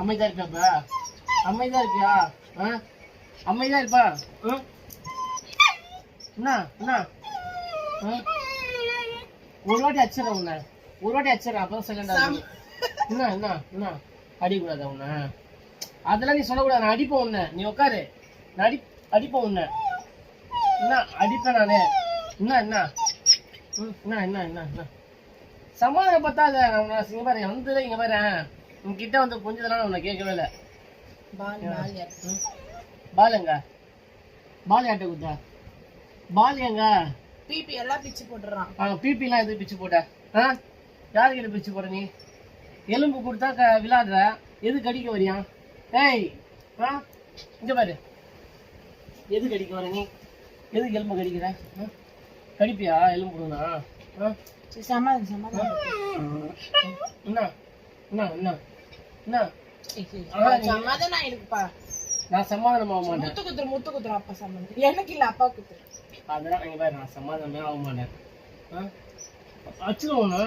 அமைதியா இருக்காப்பா? அமைதியா இருக்கியா? அமைதியா இருப்பா? என்ன என்ன ஒரு வாட்டி அடிச்சிடறேன் உன்னை, ஒரு வாட்டி அடிச்சிடறேன், அப்பதான் செகண்ட் ஆகுது. என்ன என்ன என்ன அடிக்கூடாதா உன்னை? அதெல்லாம் நீ சொல்லக்கூடாது. நான் அடிப்பேன் உன்னை. நீ உட்காரு. நான் அடிப்பேன் உன்னை. என்ன அடிப்பேன் நானு? என்ன என்ன என்ன என்ன என்ன என்ன சமாதானம் பத்தாத. இங்க பாரு வந்து இங்க பாரு உங்ககிட்ட வந்து கொஞ்சம் உன்னை கேட்கவே இல்லை. பால் எங்க? பால் யார்ட்ட குத்தா? பால் எங்க? பிபி எல்லாம் பிச்சு போட்டுறான். பிபி எல்லாம் எது பிச்சு போட்ட? யாருக்கிட்ட பிச்சு போட? நீ எலும்பு கொடுத்தா விளையாடுற, எது கடிக்க வரியா? ஏய் இங்க பாரு, எது கடிக்க வர நீ? எதுக்கு எலும்பு கடிக்கிற? கடிப்பியா எலும்பு கொடுனா? சமாதானம் சமாதானம். என்ன என்ன என்ன என்ன சமாதானம் இருக்குப்பா. நான் சமாதானம் ஆக மாட்டேன். முத்து குத்துரு அப்பா சமாதானம். எனக்கு இல்ல அப்பா குத்துரு. அதெல்லாம் நீங்க பாரு, நான் சமாதானமே ஆக மாட்டேன். அச்சுருவோண்ணா.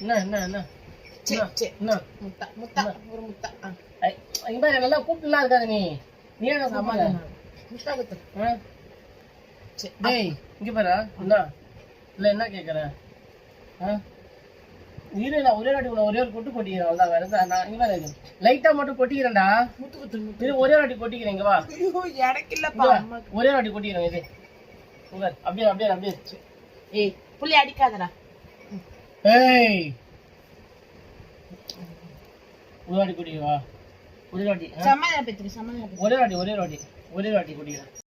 என்ன என்ன என்ன என்ன முத்தா முத்தா ஒரு முத்தா. இங்க பாரு நல்லா கூப்பிட்டுலாம் இருக்காது. நீ என்ன சமாதானம்? முத்தா குத்துரு. டேய் இங்க பாரு. என்ன இல்ல என்ன கேக்குற? ஒரே வாட்டி ஒரே ஒரு கொட்டு கொட்டிக்கிறேன். அவ்வளவுதான். வேற நான் இங்க பாரு லைட்டா மட்டும் கொட்டிக்கிறேன்டா. முத்து குத்துரு. ஒரே வாட்டி கொட்டிக்கிறேன். இங்க வா. எனக்கு இல்லப்பா. ஒரே வாட்டி கொட்டிக்கிறேன். இது அப்படியே அப்படியே அப்படியே. ஏய் புள்ளி அடிக்காதடா. ஏய் ஒரு வாட்டி கொட்டிக்கவா? ஒரே வாட்டி சமாதானம் பெத்துரு. சமாதானம் ஒரே வாட்டி ஒரே வாட்டி ஒரே வாட்டி கொட்டிக்கிறேன்.